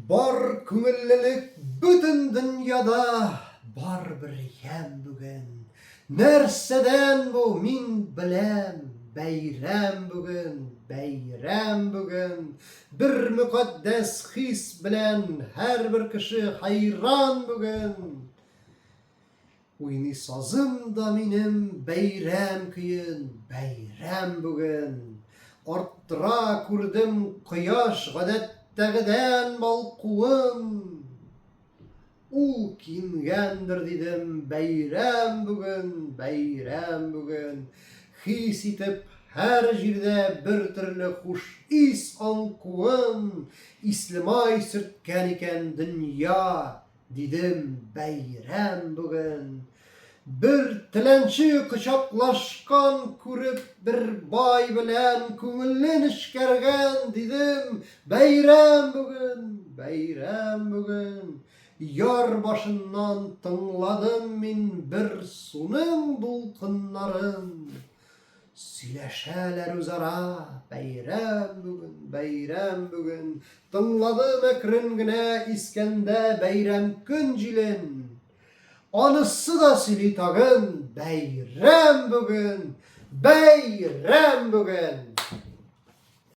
Бар күңеллелек бүтін дүнияда, бар бір ям бүгін. Нәрседен бұл мин білем, бәйрәм бүгін, бәйрәм бүгін. Бір мүқаддәс хис білән, һәр бір кіші хайран бүгін. Уйный сазым да минем бәйрәм көйін, бәйрәм бүгін. Арттыра күрдем кояш гадәттәгедән балкуын. Ул кингәндер дидем, бәйрәм бүгін, бәйрәм бүгін. Хис итеп һәр җирдә бер төрле хуш ис аңкуын. Ислемай сөрткән икән дөнья, дидем, бәйрәм бүгін. Bir tilençi kıçaklaşkan күреп, bir bay белән күңелен эшкәргән, дидем, бәйрәм бүгін, бәйрәм бүгін. Яр башыннан тыңладым мин бер суның дулкыннарын. Сөйләшәләр үзара, бәйрәм бүгін, бәйрәм бүгін. Тыңладым әкрен генә искәндә бәйрәм көн җилен. Анысы да сөйли тагын, бәйрәм бүгін, бәйрәм бүгін.